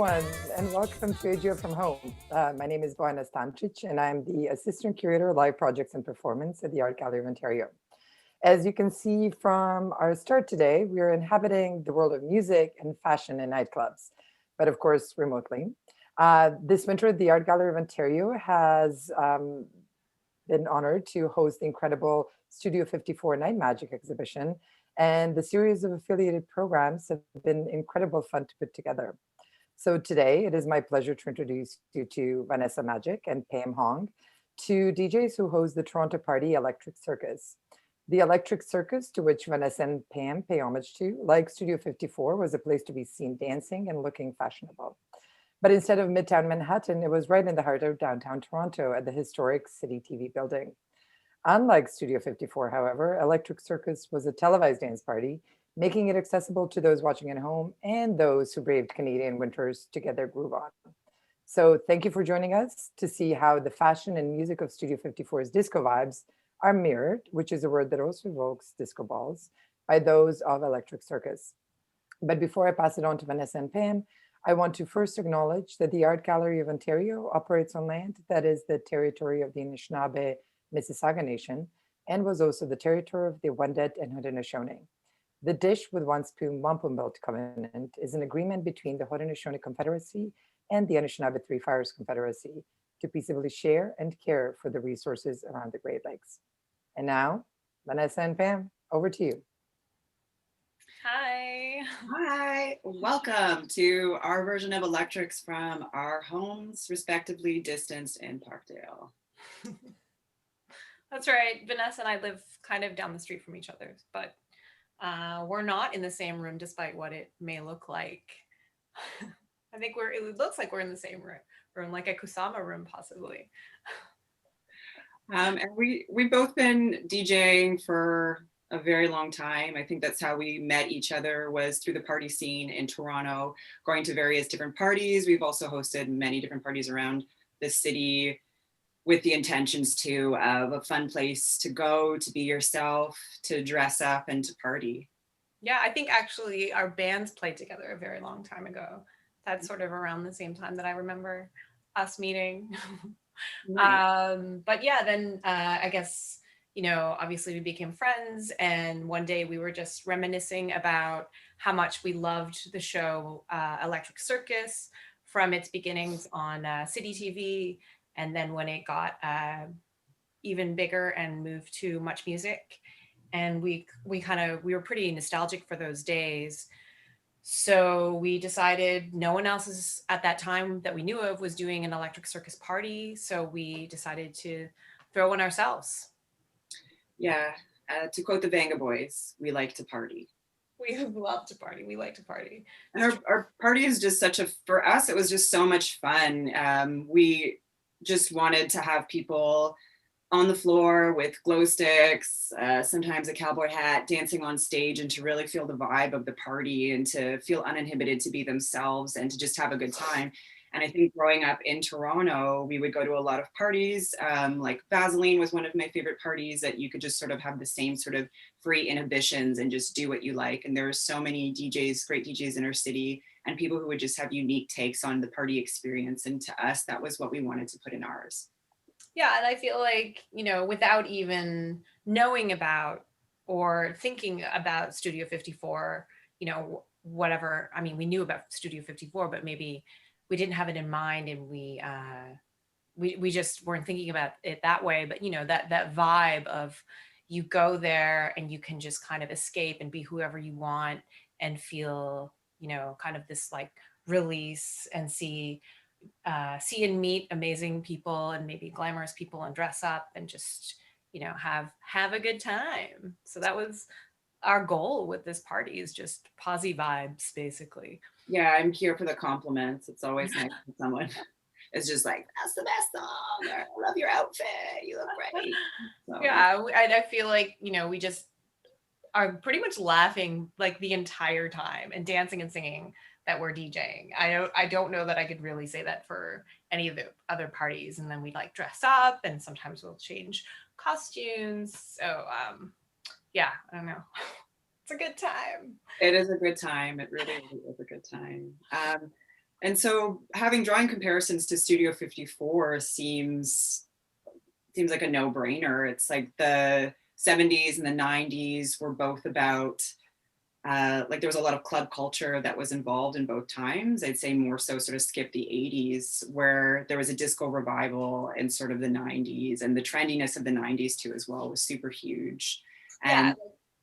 everyone, and welcome to AGO from Home. My name is Bojana Stančić, and I'm the Assistant Curator of Live Projects and Performance at the Art Gallery of Ontario. As you can see from our start today, we are inhabiting the world of music and fashion and nightclubs, but of course, remotely. This winter, the Art Gallery of Ontario has been honored to host the incredible Studio 54 Night Magic exhibition, and the series of affiliated programs have been incredible fun to put together. So today, it is my pleasure to introduce you to Vanessa Magic and Pam Hong, two DJs who host the Toronto party Electric Circus. The Electric Circus, to which Vanessa and Pam pay homage to, like Studio 54, was a place to be seen dancing and looking fashionable. But instead of Midtown Manhattan, it was right in the heart of downtown Toronto at the historic City TV building. Unlike Studio 54, however, Electric Circus was a televised dance party, making it accessible to those watching at home and those who braved Canadian winters to get their groove on. So thank you for joining us to see how the fashion and music of Studio 54's disco vibes are mirrored, which is a word that also evokes disco balls, by those of Electric Circus. But before I pass it on to Vanessa and Pam, I want to first acknowledge that the Art Gallery of Ontario operates on land that is the territory of the Anishinaabe Mississauga Nation and was also the territory of the Wendat and Haudenosaunee. The Dish with One Spoon Wampum Belt Covenant is an agreement between the Haudenosaunee Confederacy and the Anishinaabe Three Fires Confederacy to peaceably share and care for the resources around the Great Lakes. And now, Vanessa and Pam, over to you. Hi. Hi, welcome to our version of Electrics from our homes, respectively distanced in Parkdale. That's right. Vanessa and I live kind of down the street from each other, but we're not in the same room despite what it may look like. I think it looks like we're in the same room, like a Kusama room possibly. And we've both been DJing for a very long time. I think that's how we met each other, was through the party scene in Toronto, going to various different parties. We've also hosted many different parties around the city with the intentions too of a fun place to go, to be yourself, to dress up and to party. Yeah, I think actually our bands played together a very long time ago. That's sort of around the same time that I remember us meeting. Nice. But yeah, then I guess, obviously we became friends, and one day we were just reminiscing about how much we loved the show Electric Circus from its beginnings on City TV, and then when it got even bigger and moved to Much Music, and we were pretty nostalgic for those days. So we decided no one else is at that time that we knew of was doing an Electric Circus party. So we decided to throw one ourselves. Yeah, to quote the Vanga Boys, we like to party. We love to party. We like to party. And our party is just for us, it was just so much fun. We just wanted to have people on the floor with glow sticks, sometimes a cowboy hat, dancing on stage, and to really feel the vibe of the party and to feel uninhibited, to be themselves and to just have a good time. And I think growing up in Toronto, we would go to a lot of parties, like Vaseline was one of my favorite parties, that you could just sort of have the same sort of free inhibitions and just do what you like. And there are so many DJs, great DJs in our city, and people who would just have unique takes on the party experience. And to us, that was what we wanted to put in ours. Yeah, and I feel like, without even knowing about or thinking about Studio 54, whatever, I mean, we knew about Studio 54, but maybe we didn't have it in mind, and we just weren't thinking about it that way. But, that vibe of you go there and you can just kind of escape and be whoever you want and feel, kind of this like release and see and meet amazing people and maybe glamorous people and dress up and just have a good time. So that was our goal with this party, is just posy vibes basically. Yeah, I'm here for the compliments. It's always nice when someone is just like, that's the best song, or I love your outfit, you look great. So. Yeah, I feel like we just are pretty much laughing like the entire time and dancing and singing that we're DJing. I don't know that I could really say that for any of the other parties. And then we like dress up, and sometimes we'll change costumes. So yeah, I don't know. It's a good time. It is a good time. It really is a good time. And so having drawing comparisons to Studio 54 seems like a no-brainer. It's like the 70s and the 90s were both about like there was a lot of club culture that was involved in both times. I'd say more so sort of skip the 80s, where there was a disco revival in sort of the 90s, and the trendiness of the 90s too as well was super huge. Yeah, And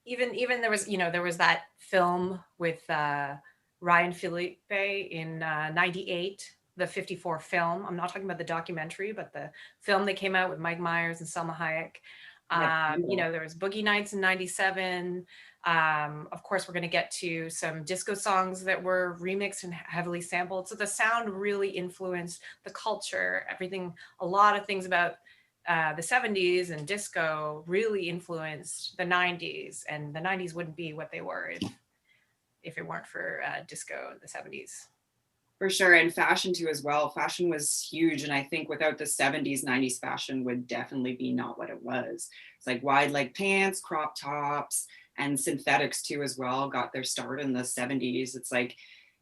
even there was, there was that film with Ryan Philippe in 98, the 54 film. I'm not talking about the documentary, but the film that came out with Mike Myers and Selma Hayek. There was Boogie Nights in 97. Of course, we're going to get to some disco songs that were remixed and heavily sampled. So the sound really influenced the culture, everything, a lot of things about the 70s and disco really influenced the 90s, and the 90s wouldn't be what they were if it weren't for disco in the 70s. For sure, and fashion too as well. Fashion was huge, and I think without the 70s, 90s fashion would definitely be not what it was. It's like wide leg pants, crop tops, and synthetics too as well got their start in the 70s. It's like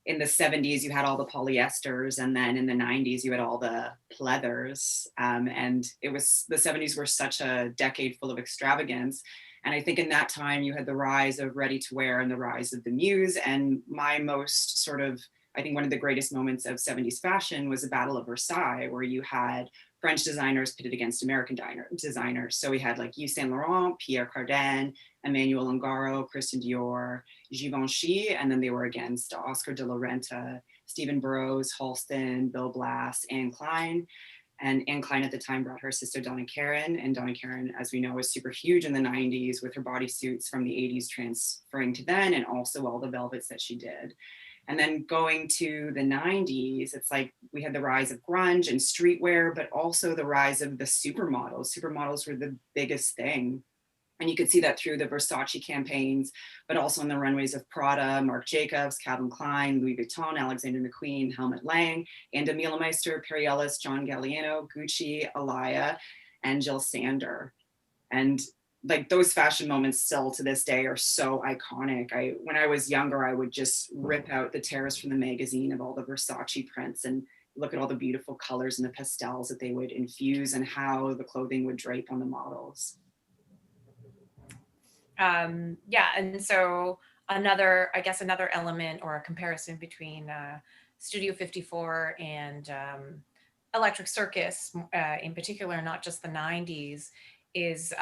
in the 70s you had all the polyesters, and then in the 90s you had all the pleathers. And it was, the 70s were such a decade full of extravagance. And I think in that time you had the rise of ready to wear and the rise of the muse. And my most sort of, I think one of the greatest moments of 70s fashion was the Battle of Versailles, where you had French designers pitted against American designers. So we had like Yves Saint Laurent, Pierre Cardin, Emmanuel Ungaro, Christian Dior, Givenchy, and then they were against Oscar de la Renta, Stephen Burrows, Halston, Bill Blass, Anne Klein. And Anne Klein at the time brought her sister Donna Karan, and Donna Karan, as we know, was super huge in the 90s with her bodysuits from the 80s transferring to then, and also all the velvets that she did. And then going to the 90s, it's like we had the rise of grunge and streetwear, but also the rise of the supermodels. Supermodels were the biggest thing. And you could see that through the Versace campaigns, but also on the runways of Prada, Marc Jacobs, Calvin Klein, Louis Vuitton, Alexander McQueen, Helmut Lang, Ann Demeulemeester, Perry Ellis, John Galliano, Gucci, Alaïa, and Jill Sander. And like those fashion moments still to this day are so iconic. When I was younger, I would just rip out the tears from the magazine of all the Versace prints and look at all the beautiful colors and the pastels that they would infuse and how the clothing would drape on the models. And so another element or a comparison between Studio 54 and Electric Circus in particular, not just the 90s, is,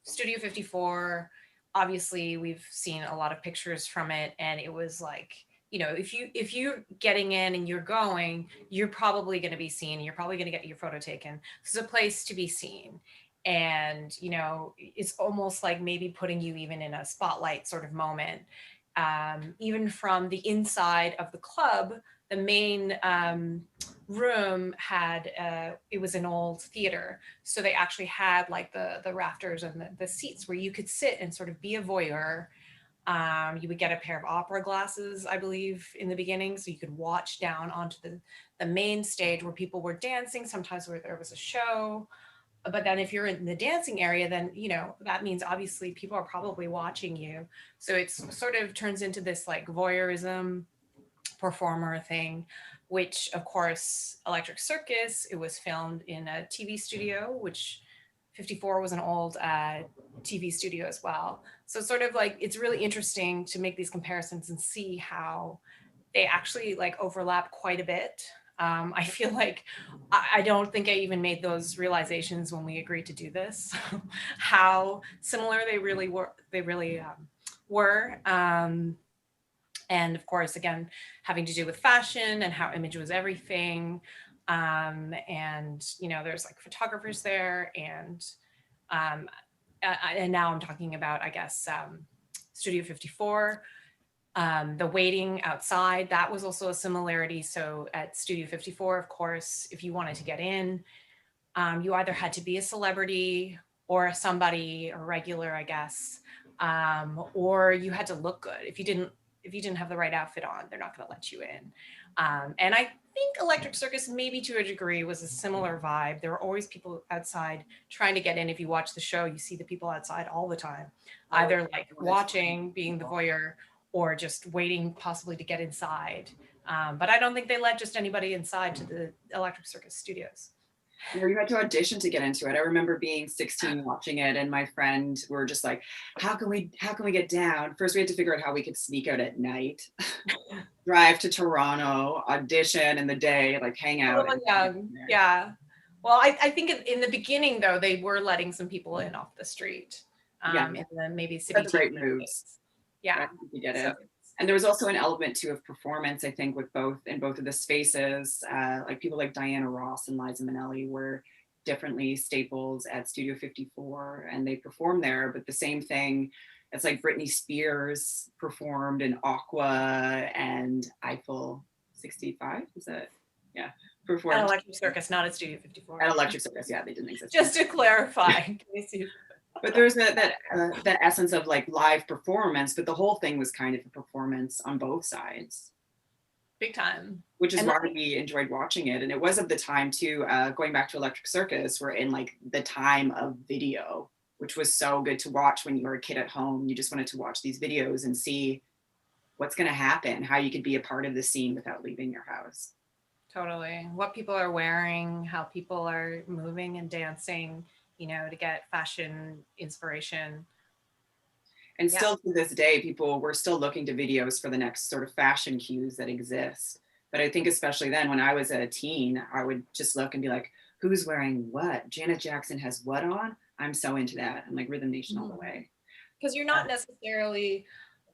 Studio 54, obviously we've seen a lot of pictures from it, and it was like, if you're getting in and you're going, you're probably going to be seen, you're probably going to get your photo taken. This is a place to be seen. And, it's almost like maybe putting you even in a spotlight sort of moment. Even from the inside of the club, the main room had, it was an old theater. So they actually had like the rafters and the seats where you could sit and sort of be a voyeur. You would get a pair of opera glasses, I believe, in the beginning, so you could watch down onto the main stage where people were dancing, sometimes where there was a show. But then if you're in the dancing area, then, that means obviously people are probably watching you. So it's sort of turns into this like voyeurism performer thing, which of course, Electric Circus, it was filmed in a TV studio, which 54 was an old TV studio as well. So sort of like, it's really interesting to make these comparisons and see how they actually like overlap quite a bit. I feel like I don't think I even made those realizations when we agreed to do this, how similar they really were. And of course, again, having to do with fashion and how image was everything. And, there's like photographers there, and now I'm talking about, I guess, Studio 54. The waiting outside, that was also a similarity. So at Studio 54, of course, if you wanted to get in, you either had to be a celebrity or somebody, a regular, I guess, or you had to look good. If you didn't have the right outfit on, they're not going to let you in. And I think Electric Circus, maybe to a degree, was a similar vibe. There were always people outside trying to get in. If you watch the show, you see the people outside all the time, either like watching, being the voyeur, or just waiting possibly to get inside. But I don't think they let just anybody inside to the Electric Circus studios. You had to audition to get into it. I remember being 16 watching it, and my friend were just like, how can we get down? First we had to figure out how we could sneak out at night, drive to Toronto, audition in the day, like hang out. Yeah. Well, I think in the beginning though, they were letting some people in off the street. In the maybe city. That's great moves. Yeah. Right? You get it. And there was also an element too of performance, I think, with both of the spaces. Like people like Diana Ross and Liza Minnelli were definitely staples at Studio 54, and they performed there. But the same thing, it's like Britney Spears performed in Aqua and Eiffel 65. Is that? Yeah. Performed at Electric Circus, not at Studio 54. At Electric Circus, yeah, they didn't exist. Just to clarify. But there's that essence of like live performance, but the whole thing was kind of a performance on both sides. Big time. Which is why we enjoyed watching it. And it was of the time too, going back to Electric Circus, we're in like the time of video, which was so good to watch when you were a kid at home. You just wanted to watch these videos and see what's going to happen, how you could be a part of the scene without leaving your house. Totally. What people are wearing, how people are moving and dancing, to get fashion inspiration. And still to this day, we're still looking to videos for the next sort of fashion cues that exist. But I think especially then when I was a teen, I would just look and be like, who's wearing what? Janet Jackson has what on? I'm so into that. I'm like Rhythm Nation all the way. Because you're not necessarily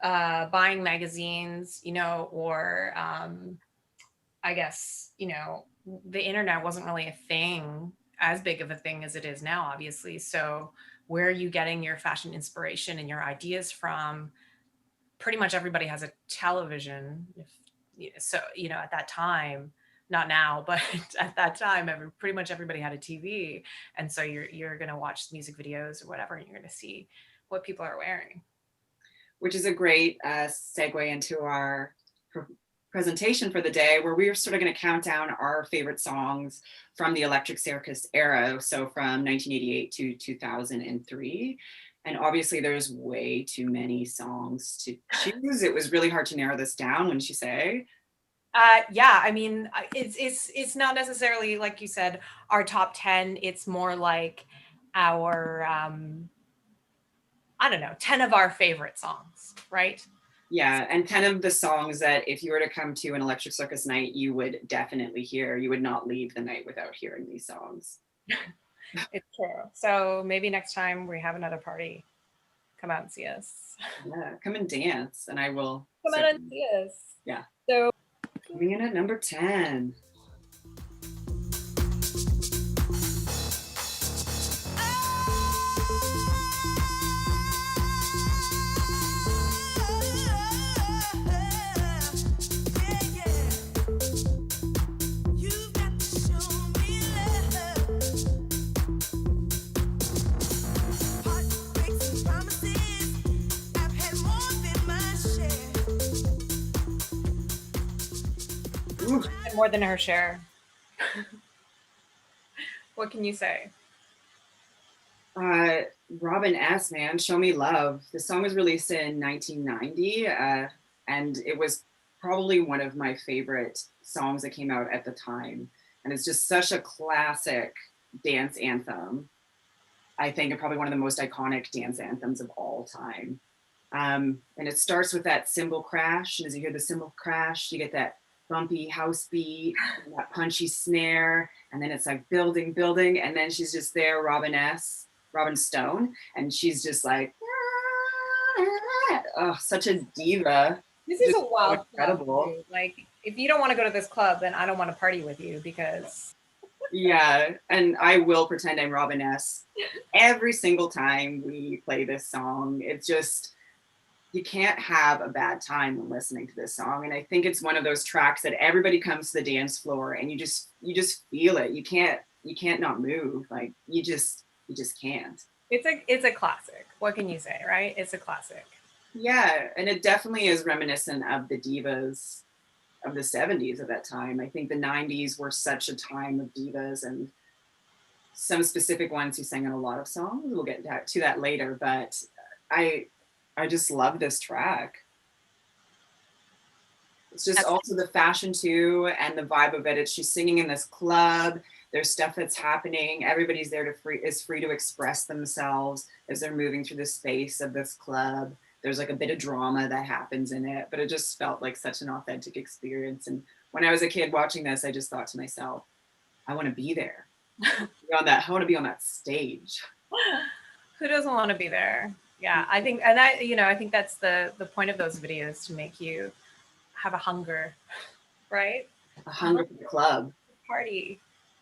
buying magazines, or I guess, the internet wasn't really a thing, as big of a thing as it is now, obviously. So where are you getting your fashion inspiration and your ideas from? Pretty much everybody has a television. At that time, not now, but at that time, pretty much everybody had a TV. And so you're going to watch music videos or whatever, and you're going to see what people are wearing. Which is a great segue into our presentation for the day, where we're sort of going to count down our favorite songs from the Electric Circus era, so from 1988 to 2003. And obviously there's way too many songs to choose. It was really hard to narrow this down, wouldn't you say? I mean, it's not necessarily, like you said, our top 10. It's more like our 10 of our favorite songs, right? Yeah, and 10 of the songs that if you were to come to an Electric Circus night, you would definitely hear. You would not leave the night without hearing these songs. It's true. So maybe next time we have another party, come out and see us. Yeah, come and dance, and I will. Come out and see us. Yeah. So coming in at number 10. More than her share. What can you say? Robin S., man, Show Me Love. The song was released in 1990, and it was probably one of my favorite songs that came out at the time. And it's just such a classic dance anthem. I think probably one of the most iconic dance anthems of all time. And it starts with that cymbal crash. And as you hear the cymbal crash, you get that bumpy house beat, that punchy snare, and then it's like building, and then she's just there, Robin Stone, and she's just like, oh, such a diva. This is a wild, incredible club, like, if you don't want to go to this club, then I don't want to party with you, because yeah, and I will pretend I'm Robin S. every single time we play this song. It's just, you can't have a bad time when listening to this song. And I think it's one of those tracks that everybody comes to the dance floor and you just feel it. You can't not move. Like you just can't. It's a classic. What can you say, right? It's a classic. Yeah. And it definitely is reminiscent of the divas of the 70s at that time. I think the 90s were such a time of divas and some specific ones who sang in a lot of songs. We'll get to that later, but I just love this track. It's just also the fashion too, and the vibe of it. It's she's singing in this club. There's stuff that's happening. Everybody's there is free to express themselves as they're moving through the space of this club. There's like a bit of drama that happens in it, but it just felt like such an authentic experience. And when I was a kid watching this, I just thought to myself, I want to be there. I want to be on that stage. Who doesn't want to be there? Yeah, I think, and I think that's the point of those videos, to make you have a hunger, right? A hunger for the club. Party,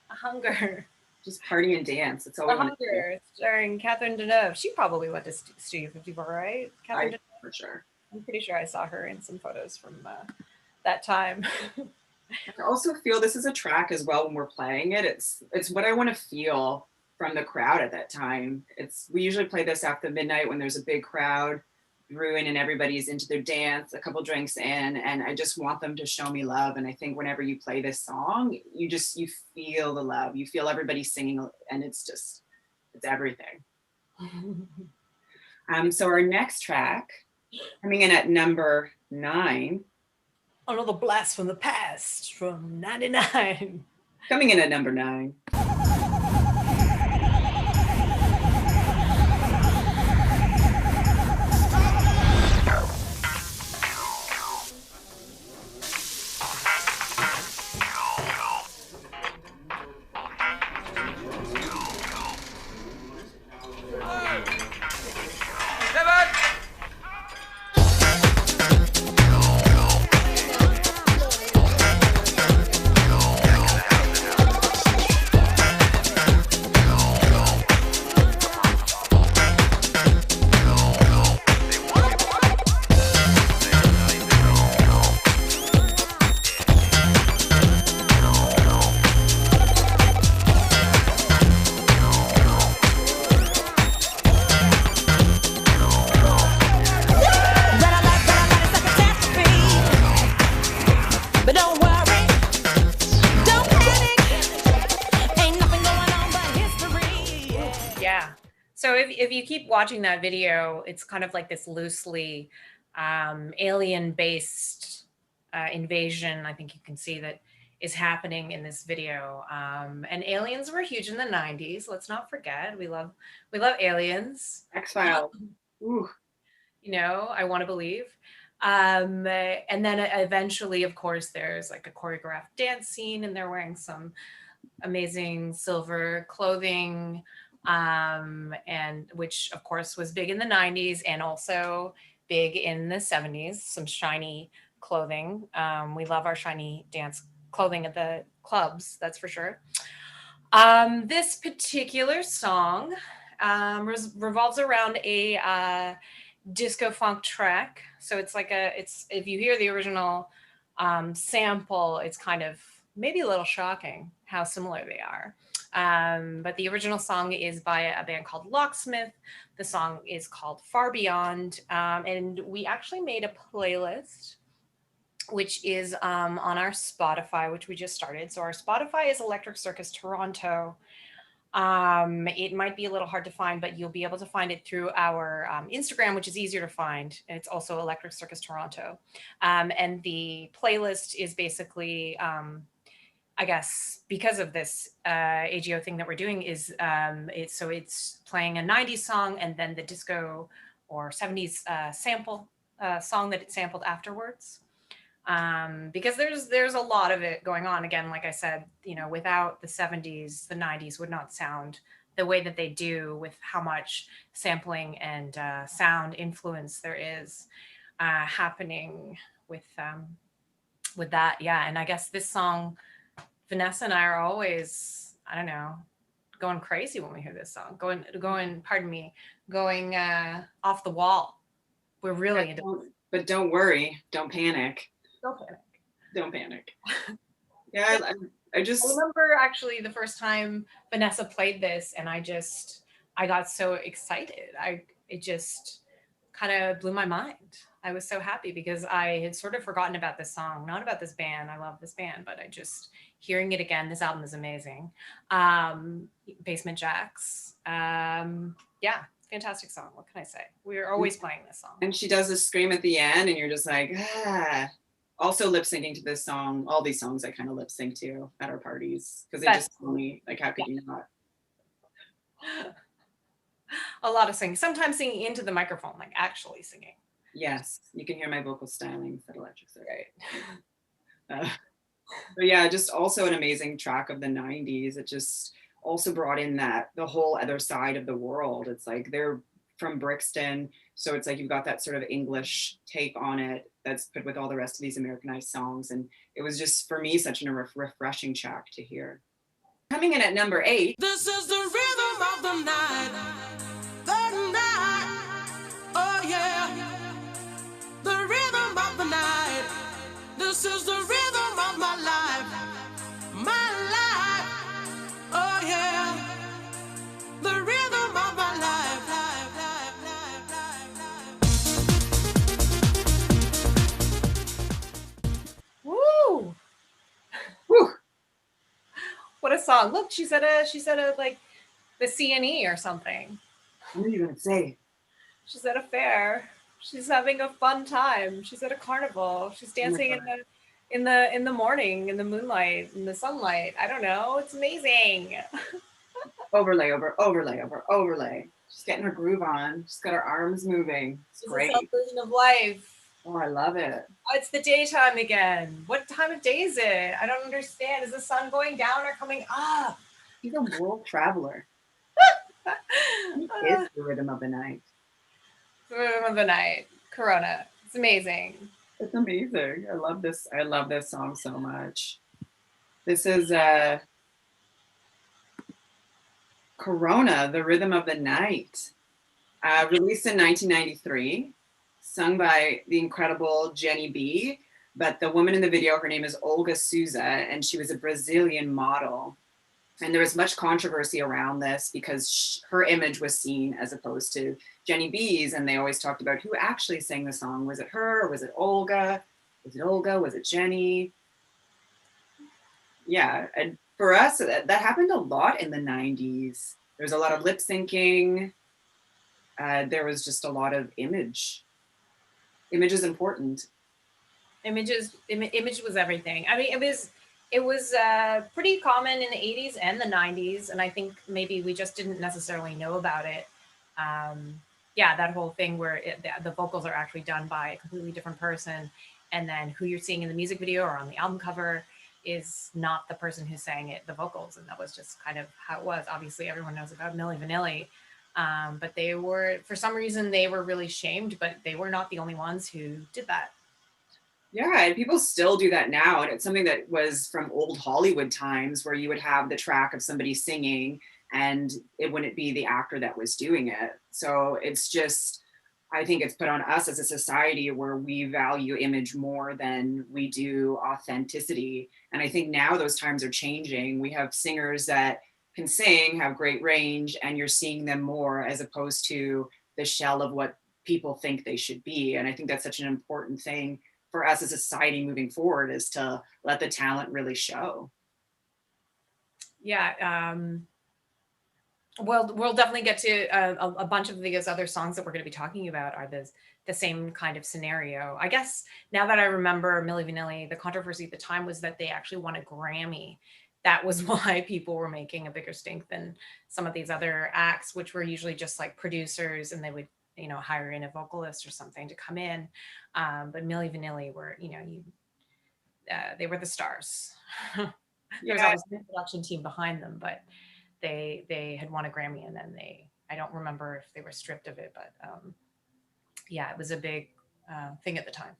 a hunger. Just party and dance. It's all A Hunger, starring Catherine Deneuve. She probably went to Studio 54, right? Catherine Deneuve? For sure. I'm pretty sure I saw her in some photos from that time. I also feel this is a track as well when we're playing it. It's what I want to feel from the crowd at that time. We usually play this after midnight when there's a big crowd brewing and everybody's into their dance, a couple drinks in, and I just want them to show me love. And I think whenever you play this song, you feel the love. You feel everybody singing, and it's everything. So our next track, coming in at number 9. Another blast from the past from 99. Coming in at number 9. If you keep watching that video, it's kind of like this loosely alien-based invasion, I think you can see, that is happening in this video. And aliens were huge in the 90s. Let's not forget. We love aliens. X-Files. I want to believe. And then eventually, of course, there's like a choreographed dance scene, and they're wearing some amazing silver clothing, and which of course was big in the 90s and also big in the 70s, some shiny clothing. We love our shiny dance clothing at the clubs, that's for sure. This particular song revolves around a disco funk track. So it's like if you hear the original sample, it's kind of maybe a little shocking how similar they are. But the original song is by a band called Locksmith. The song is called Far Beyond. And we actually made a playlist, which is on our Spotify, which we just started. So our Spotify is Electric Circus Toronto. It might be a little hard to find, but you'll be able to find it through our Instagram, which is easier to find. It's also Electric Circus Toronto. And the playlist is basically, I guess, because of this AGO thing that we're doing, is it's playing a 90s song and then the disco or 70s sample song that it sampled afterwards. Because there's a lot of it going on. Again, like I said, without the 70s, the 90s would not sound the way that they do, with how much sampling and sound influence there is happening with that. Yeah, and I guess this song, Vanessa and I are always, I don't know, going crazy when we hear this song. Going off the wall. We're really into it. But don't worry, don't panic. Don't panic. Yeah, I remember actually the first time Vanessa played this, and I got so excited. It just kind of blew my mind. I was so happy because I had sort of forgotten about this song, not about this band. I love this band, but hearing it again. This album is amazing. Basement Jaxx. Yeah, fantastic song. What can I say? We're always playing this song. And she does a scream at the end, and you're just like, also lip syncing to this song. All these songs I kind of lip sync to at our parties because they just tell me, like, how could you not? A lot of singing, sometimes singing into the microphone, like actually singing. Yes, you can hear my vocal stylings at Electric Circle. Right. But yeah, just also an amazing track of the 90s. It just also brought in that the whole other side of the world. It's like they're from Brixton, so it's like you've got that sort of English take on it that's put with all the rest of these Americanized songs. And it was just, for me, such a refreshing track to hear. Coming in at number 8. This is the rhythm of the night. The night. Oh yeah. The rhythm of the night. This is the rhythm of my life. My life. Oh yeah. The rhythm of my life. Woo! Whew. What a song. Look, she said a like the CNE or something. What are you gonna say? She's at a fair. She's having a fun time. She's at a carnival. She's dancing in the morning, in the moonlight, in the sunlight. I don't know. It's amazing. Overlay over overlay over overlay. She's getting her groove on. She's got her arms moving. It's It's great. a celebration of life. Oh, I love it. Oh, it's the daytime again. What time of day is it? I don't understand. Is the sun going down or coming up? She's a world traveler. It is the rhythm of the night. Rhythm of the night. Corona. It's amazing. It's amazing. I love this. I love this song so much. This is Corona, the Rhythm of the Night. Released in 1993, sung by the incredible Jenny B. But the woman in the video, her name is Olga Souza, and she was a Brazilian model. And there was much controversy around this because her image was seen as opposed to Jenny B's. And they always talked about who actually sang the song. Was it her? Or was it Olga? Was it Olga? Was it Jenny? Yeah. And for us, that happened a lot in the 90s. There was a lot of lip syncing. There was just a lot of image. Image is important. Image was everything. I mean, it was pretty common in the 80s and the 90s, and I think maybe we just didn't necessarily know about it. Yeah, that whole thing where the vocals are actually done by a completely different person, and then who you're seeing in the music video or on the album cover is not the person who sang the vocals, and that was just kind of how it was. Obviously, everyone knows about Milli Vanilli, but they were, for some reason, they were really shamed, but they were not the only ones who did that. Yeah, and people still do that now. And it's something that was from old Hollywood times where you would have the track of somebody singing and it wouldn't be the actor that was doing it. So it's just, I think it's put on us as a society where we value image more than we do authenticity. And I think now those times are changing. We have singers that can sing, have great range, and you're seeing them more as opposed to the shell of what people think they should be. And I think that's such an important thing for us as a society moving forward, is to let the talent really show. Yeah. We'll definitely get to a bunch of these other songs that we're going to be talking about are the same kind of scenario. I guess now that I remember Milli Vanilli, the controversy at the time was that they actually won a Grammy. That was why people were making a bigger stink than some of these other acts, which were usually just like producers, and they would, hire in a vocalist or something to come in. But Milli Vanilli were, they were the stars. There was always a production team behind them, but they had won a Grammy, and then I don't remember if they were stripped of it, but yeah, it was a big thing at the time.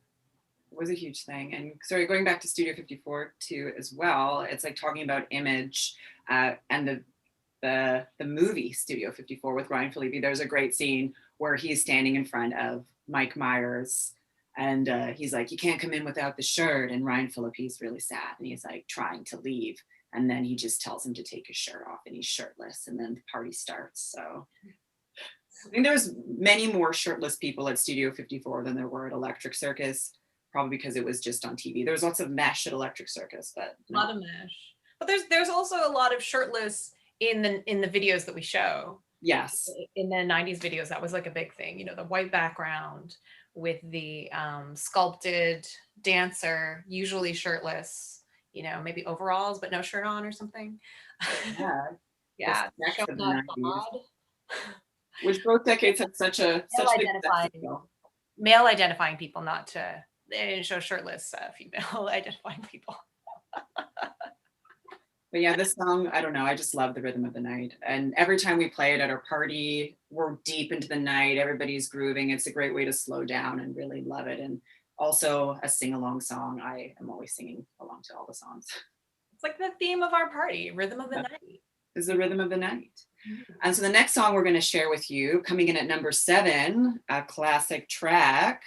It was a huge thing. And sorry, going back to Studio 54 too as well, it's like talking about image and the movie Studio 54 with Ryan Phillippe. There's a great scene where he's standing in front of Mike Myers and he's like, "You can't come in without the shirt." And Ryan Phillippe's really sad and he's like trying to leave. And then he just tells him to take his shirt off and he's shirtless, and then the party starts. So I think there's many more shirtless people at Studio 54 than there were at Electric Circus, probably because it was just on TV. There was lots of mesh at Electric Circus, but a lot of mesh. But there's also a lot of shirtless in the videos that we show. Yes. In the 90s videos, that was like a big thing, the white background with the sculpted dancer, usually shirtless, maybe overalls, but no shirt on or something. Yeah, Yeah, the sex showing of the off 90s, bod. which both decades had such Male big sex identifying, appeal. male identifying people, not to they didn't show shirtless female identifying people. But yeah, this song, I don't know, I just love the rhythm of the night. And every time we play it at our party, we're deep into the night, everybody's grooving. It's a great way to slow down and really love it. And also a sing-along song. I am always singing along to all the songs. It's like the theme of our party, rhythm of the night. Is the rhythm of the night. And so the next song we're going to share with you, coming in at number 7, a classic track.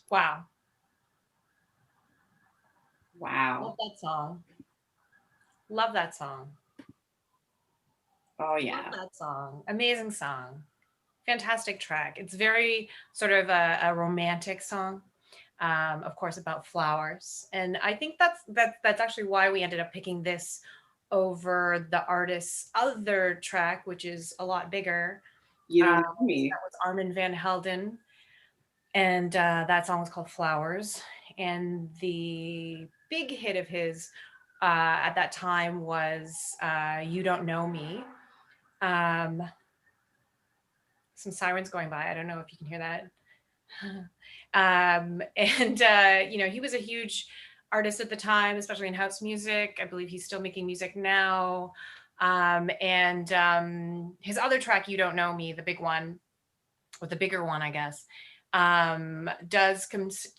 Wow. Wow. Love that song. Love that song. Oh yeah. Love that song. Amazing song. Fantastic track. It's very sort of a romantic song, of course, about flowers. And I think that's actually why we ended up picking this over the artist's other track, which is a lot bigger. You don't know me. That was Armin van Helden. And that song was called Flowers. And the big hit of his at that time was You Don't Know Me. Some sirens going by. I don't know if you can hear that. He was a huge artist at the time, especially in house music. I believe he's still making music now. His other track, You Don't Know Me, the big one, or the bigger one, I guess, does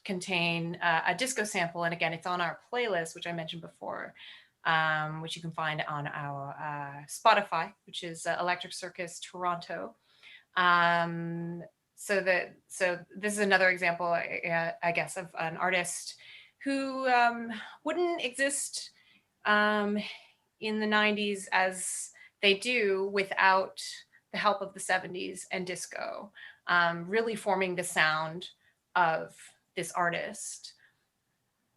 contain a disco sample. And again, it's on our playlist, which I mentioned before, which you can find on our Spotify, which is Electric Circus Toronto. So this is another example, I guess, of an artist who wouldn't exist in the 90s as they do without the help of the 70s and disco, really forming the sound of this artist.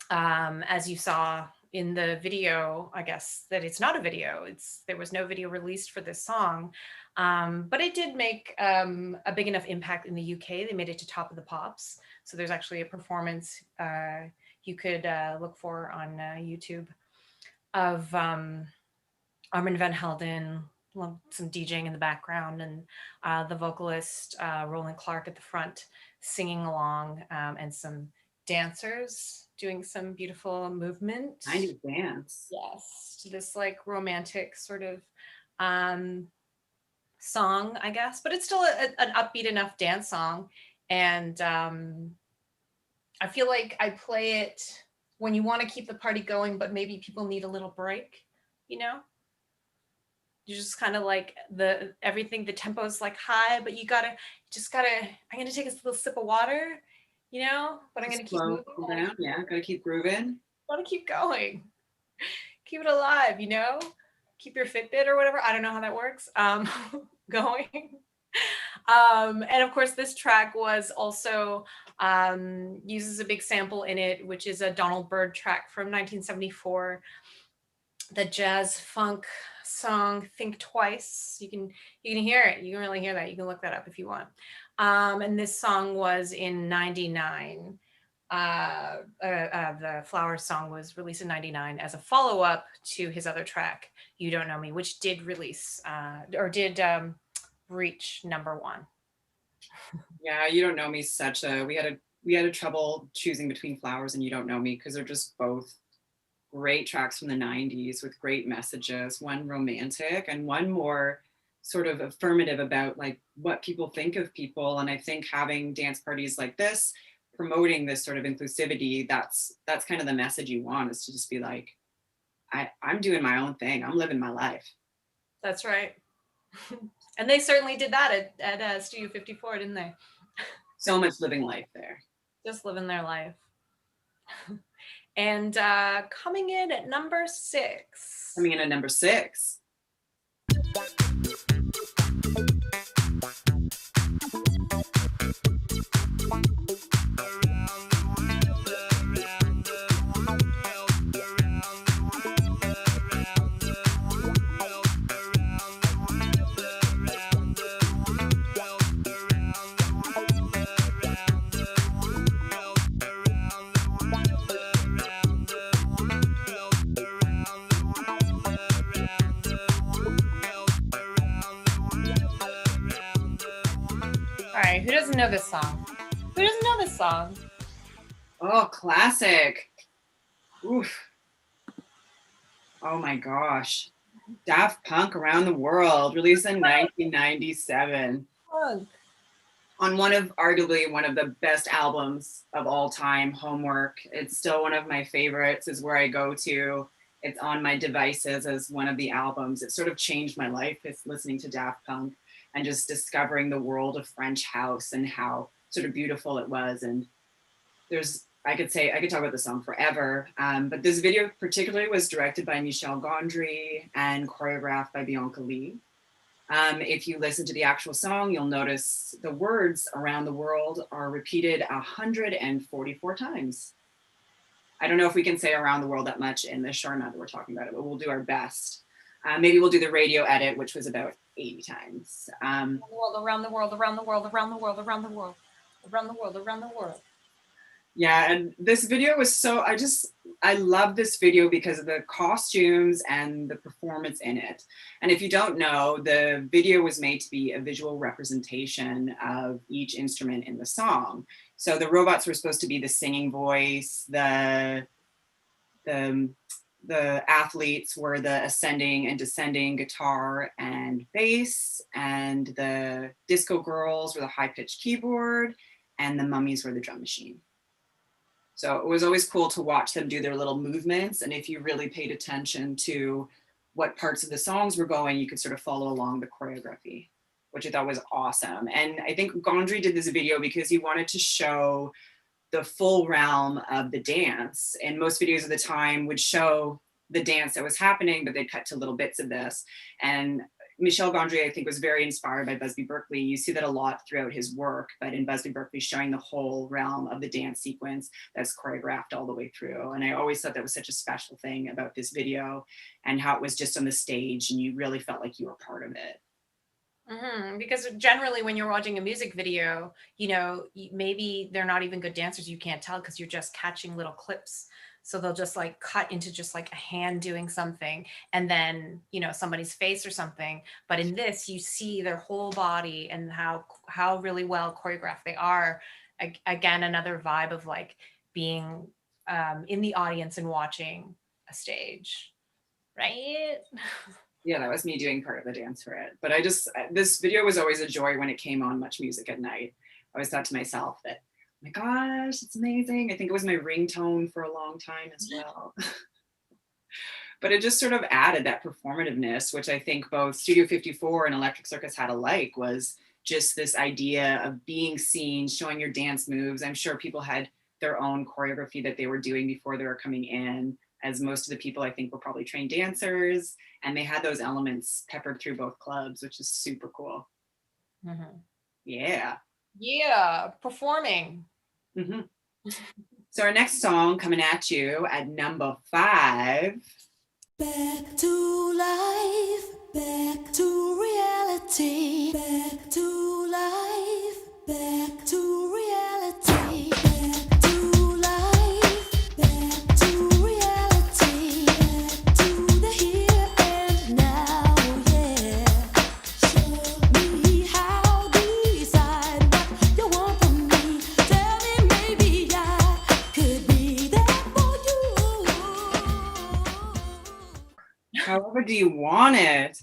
As you saw in the video, I guess that it's not a video. There was no video released for this song, but it did make a big enough impact in the UK. They made it to Top of the Pops. So there's actually a performance you could look for on YouTube of Armin van Helden, some DJing in the background, and the vocalist Roland Clark at the front singing along, and some dancers doing some beautiful movement. 90s dance. Yes, to this like romantic sort of song, I guess, but it's still an upbeat enough dance song. And I feel like I play it when you want to keep the party going, but maybe people need a little break, you just kind of like the tempo is like high, but I'm gonna take a little sip of water, but I'm gonna keep moving down. Yeah, gotta keep grooving. Want to keep going, keep it alive, keep your Fitbit or whatever. I don't know how that works. Going. And of course, this track was also uses a big sample in it, which is a Donald Byrd track from 1974, the jazz funk song "Think Twice." You can hear it. You can really hear that. You can look that up if you want. And this song was in '99. The Flowers song was released in '99 as a follow-up to his other track, "You Don't Know Me," which did release reach number 1. Yeah, You Don't Know Me is we had a trouble choosing between Flowers and You Don't Know Me because they're just both great tracks from the 90s with great messages, one romantic and one more sort of affirmative about like what people think of people. And I think having dance parties like this, promoting this sort of inclusivity, that's kind of the message you want, is to just be like, I'm doing my own thing. I'm living my life. That's right. And they certainly did that at Studio 54, didn't they? So much living life there. Just living their life. And coming in at number 6. Coming in at number 6. All right, who doesn't know this song? Who doesn't know this song? Oh, classic. Oof. Oh my gosh. Daft Punk Around the World, released in 1997. Punk. On arguably one of the best albums of all time, Homework. It's still one of my favorites, is where I go to. It's on my devices as one of the albums. It sort of changed my life, is listening to Daft Punk and just discovering the world of French house and how sort of beautiful it was. And I could talk about the song forever, but this video particularly was directed by Michel Gondry and choreographed by Bianca Lee. If you listen to the actual song, you'll notice the words "around the world" are repeated 144 times. I don't know if we can say "around the world" that much in the short amount that we're talking about it, but we'll do our best. Maybe we'll do the radio edit, which was about 80 times. Around the world, around the world, around the world, around the world, around the world, around the world. Yeah, and this video was I love this video because of the costumes and the performance in it. And if you don't know, the video was made to be a visual representation of each instrument in the song. So the robots were supposed to be the singing voice, the athletes were the ascending and descending guitar and bass, and the disco girls were the high-pitched keyboard, and the mummies were the drum machine. So it was always cool to watch them do their little movements. And if you really paid attention to what parts of the songs were going, you could sort of follow along the choreography, which I thought was awesome. And I think Gondry did this video because he wanted to show the full realm of the dance. And most videos of the time would show the dance that was happening, but they'd cut to little bits of this. And Michel Gondry, I think, was very inspired by Busby Berkeley. You see that a lot throughout his work, but in Busby Berkeley, showing the whole realm of the dance sequence that's choreographed all the way through. And I always thought that was such a special thing about this video, and how it was just on the stage and you really felt like you were part of it. Mm-hmm. Because generally when you're watching a music video, maybe they're not even good dancers. You can't tell because you're just catching little clips. So they'll just like cut into just like a hand doing something and then, somebody's face or something. But in this, you see their whole body and how really well choreographed they are. Again, another vibe of like being in the audience and watching a stage, right? Yeah, that was me doing part of the dance for it. But this video was always a joy when it came on Much Music at Night. I always thought to myself that, oh my gosh, it's amazing. I think it was my ringtone for a long time as well. But it just sort of added that performativeness, which I think both Studio 54 and Electric Circus had alike, was just this idea of being seen, showing your dance moves. I'm sure people had their own choreography that they were doing before they were coming in, as most of the people I think were probably trained dancers, and they had those elements peppered through both clubs, which is super cool. Mm-hmm. Yeah, performing. Mm-hmm. So our next song coming at you at number 5. Back to life, back to reality, back to life, back to reality, back to life, back to reality, back to the here and now, yeah. Show me how, decide what you want from me. Tell me maybe I could be there for you. However do you want it?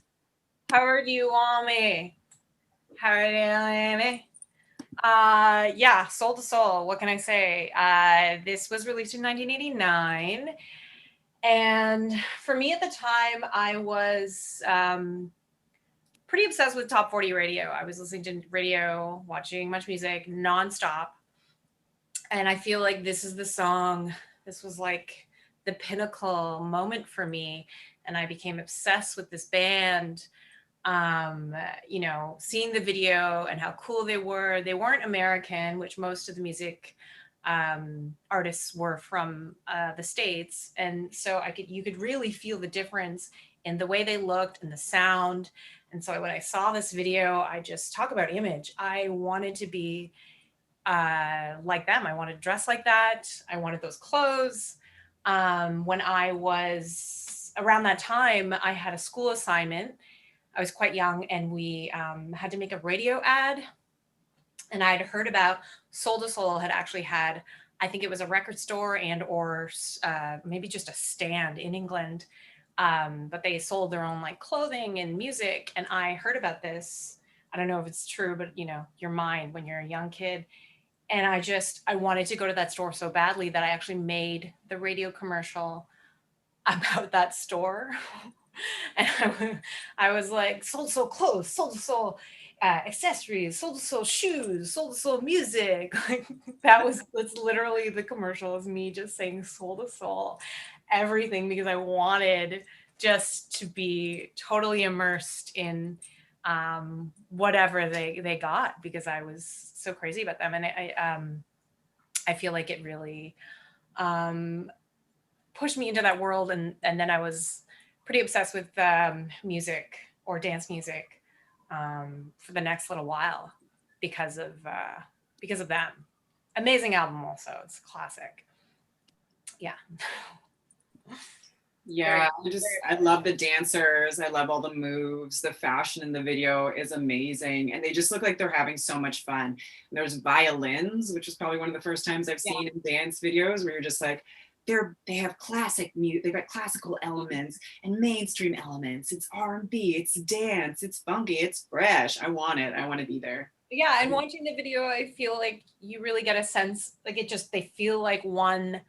However do you want me? However do you want me? Yeah, Soul to Soul. What can I say? This was released in 1989. And for me at the time, I was pretty obsessed with top 40 radio. I was listening to radio, watching Much Music nonstop. And I feel like this is the song, this was like the pinnacle moment for me. And I became obsessed with this band. You know, seeing the video and how cool they were. They weren't American, which most of the music artists were from the States. And so you could really feel the difference in the way they looked and the sound. And so when I saw this video, I just talk about image. I wanted to be like them. I wanted to dress like that. I wanted those clothes. When I was around that time, I had a school assignment. I was quite young, and we had to make a radio ad. And I'd heard about Soul to Soul had actually had, I think it was a record store and or maybe just a stand in England. But they sold their own like clothing and music. And I heard about this. I don't know if it's true, but you know, your mind when you're a young kid. And I wanted to go to that store so badly that I actually made the radio commercial about that store. And I was like, Soul to Soul clothes, Soul to Soul accessories, Soul to Soul shoes, Soul to Soul music. Like that's literally the commercial, is me just saying Soul to Soul everything, because I wanted just to be totally immersed in whatever they got, because I was so crazy about them. And I feel like it really pushed me into that world. And then I was pretty obsessed with music or dance music for the next little while because of them. Amazing album also. It's a classic. Yeah. Yeah, I love the dancers. I love all the moves. The fashion in the video is amazing. And they just look like they're having so much fun. And there's violins, which is probably one of the first times I've seen in dance videos where you're just like, they have classic music, they've got classical elements and mainstream elements. It's R&B, it's dance, it's funky, it's fresh. I want it. I want to be there. Yeah, and watching the video, I feel like you really get a sense, like they feel like one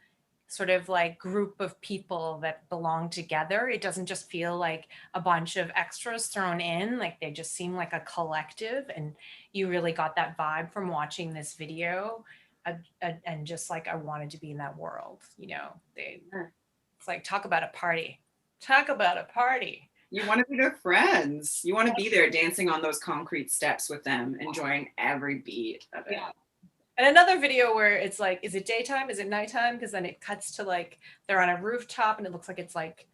sort of like group of people that belong together. It doesn't just feel like a bunch of extras thrown in, like they just seem like a collective. And you really got that vibe from watching this video. And just like I wanted to be in that world, you know. It's like talk about a party. You want to be their friends. You want to be there dancing on those concrete steps with them, enjoying every beat of it. Yeah. And another video where it's like, is it daytime? Is it nighttime? Because then it cuts to like they're on a rooftop and it looks like it's like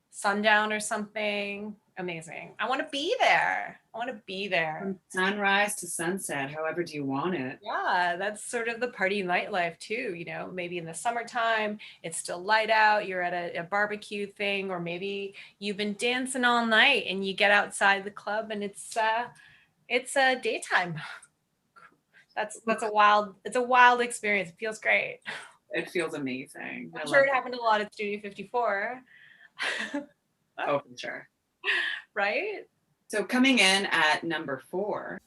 sundown or something. Amazing. I want to be there. From sunrise to sunset, however do you want it? Yeah, that's sort of the party nightlife too. You know, maybe in the summertime, it's still light out, you're at a barbecue thing, or maybe you've been dancing all night and you get outside the club and it's daytime. That's a wild experience. It feels great. It feels amazing. I'm sure it happened a lot at Studio 54. Oh, for sure. Right? So coming in at number 4.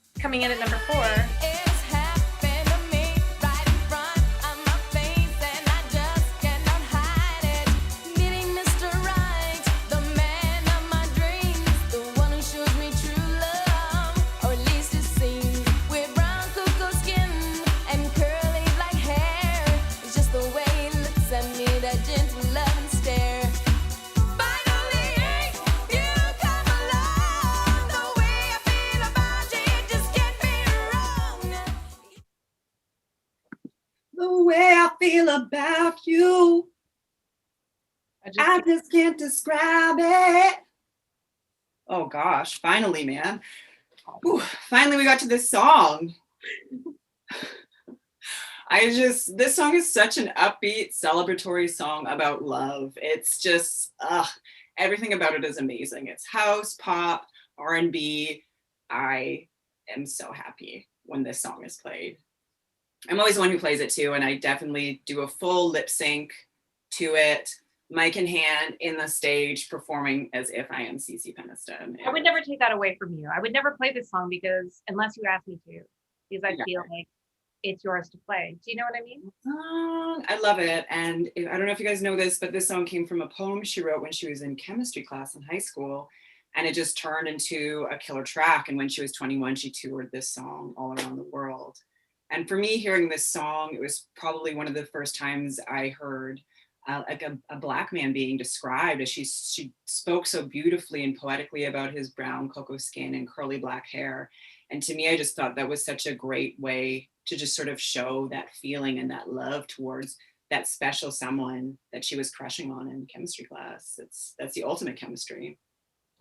The way I feel about you, I just can't describe it. Oh gosh, finally, man. Ooh, finally we got to this song. This song is such an upbeat, celebratory song about love. It's just, everything about it is amazing. It's house, pop, R&B. I am so happy when this song is played. I'm always the one who plays it too, and I definitely do a full lip sync to it, mic in hand, in the stage, performing as if I am CeCe Peniston. I would never take that away from you. I would never play this song unless you asked me to, because I feel like it's yours to play. Do you know what I mean? I love it. And I don't know if you guys know this, but this song came from a poem she wrote when she was in chemistry class in high school. And it just turned into a killer track. And when she was 21, she toured this song all around the world. And for me, hearing this song, it was probably one of the first times I heard like a Black man being described, as she spoke so beautifully and poetically about his brown cocoa skin and curly black hair. And to me, I just thought that was such a great way to just sort of show that feeling and that love towards that special someone that she was crushing on in chemistry class. That's the ultimate chemistry.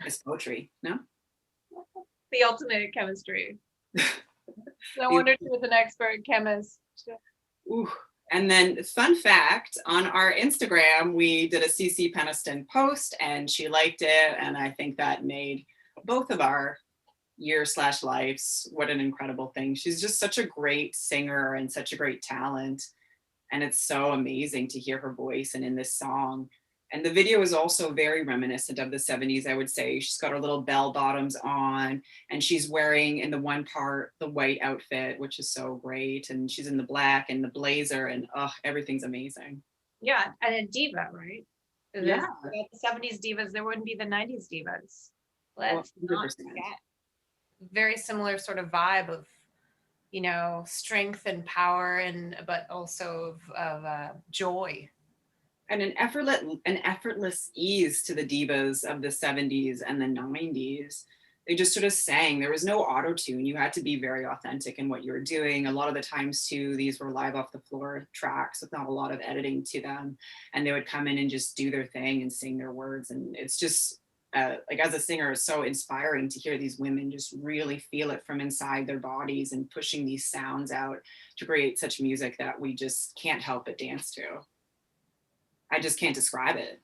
It's poetry, no? The ultimate chemistry. No wonder she was an expert chemist. Ooh. And then fun fact, on our Instagram, we did a CeCe Peniston post and she liked it. And I think that made both of our year/lives, what an incredible thing. She's just such a great singer and such a great talent. And it's so amazing to hear her voice and in this song. And the video is also very reminiscent of the 70s, I would say. She's got her little bell bottoms on and she's wearing in the one part the white outfit, which is so great. And she's in the black and the blazer and everything's amazing. Yeah, and a diva, right? Yeah. Without the 70s divas, there wouldn't be the 90s divas. Let's not 100%. forget. Very similar sort of vibe of, you know, strength and power, and but also of joy. And an effortless ease to the divas of the 70s and the 90s. They just sort of sang. There was no auto-tune. You had to be very authentic in what you were doing. A lot of the times too, these were live off the floor tracks with not a lot of editing to them. And they would come in and just do their thing and sing their words. And it's just like, as a singer, it's so inspiring to hear these women just really feel it from inside their bodies and pushing these sounds out to create such music that we just can't help but dance to. I just can't describe it.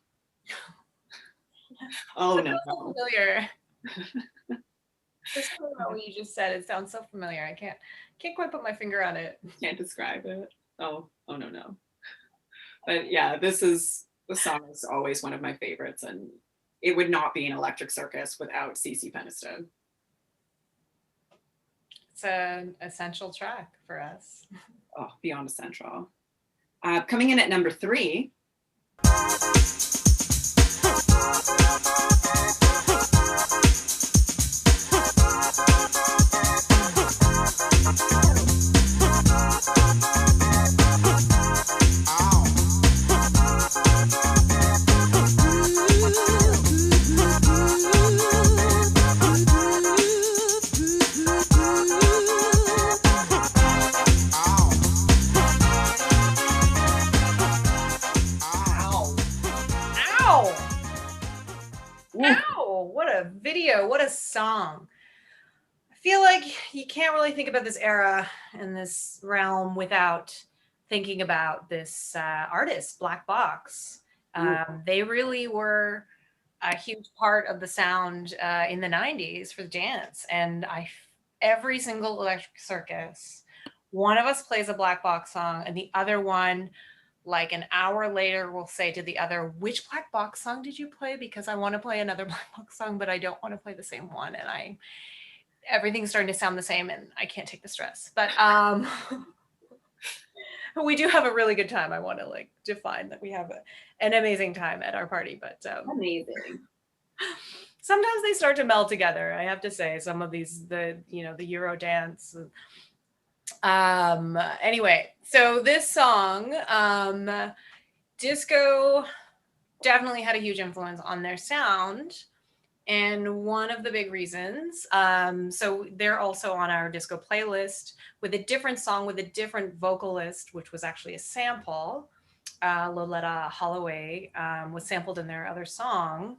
Oh no. So familiar. Just what you just said, it sounds so familiar. I can't quite put my finger on it. Can't describe it. Oh no. But yeah, the song is always one of my favorites, and it would not be an Electric Circus without CeCe Peniston. It's an essential track for us. Oh, beyond essential. Coming in at number 3. Video, what a song. I feel like you can't really think about this era and this realm without thinking about this artist, Black Box. They really were a huge part of the sound in the 90s for the dance. And every single Electric Circus, one of us plays a Black Box song and the other one, like an hour later, we'll say to the other, which Black Box song did you play? Because I want to play another Black Box song, but I don't want to play the same one. And everything's starting to sound the same and I can't take the stress. But we do have a really good time. I want to define that we have an amazing time at our party, but amazing. Sometimes they start to meld together. I have to say, some of these, the Euro dance. Anyway, so this song, disco definitely had a huge influence on their sound. And one of the big reasons, so they're also on our disco playlist with a different song with a different vocalist, which was actually a sample. Loletta Holloway was sampled in their other song.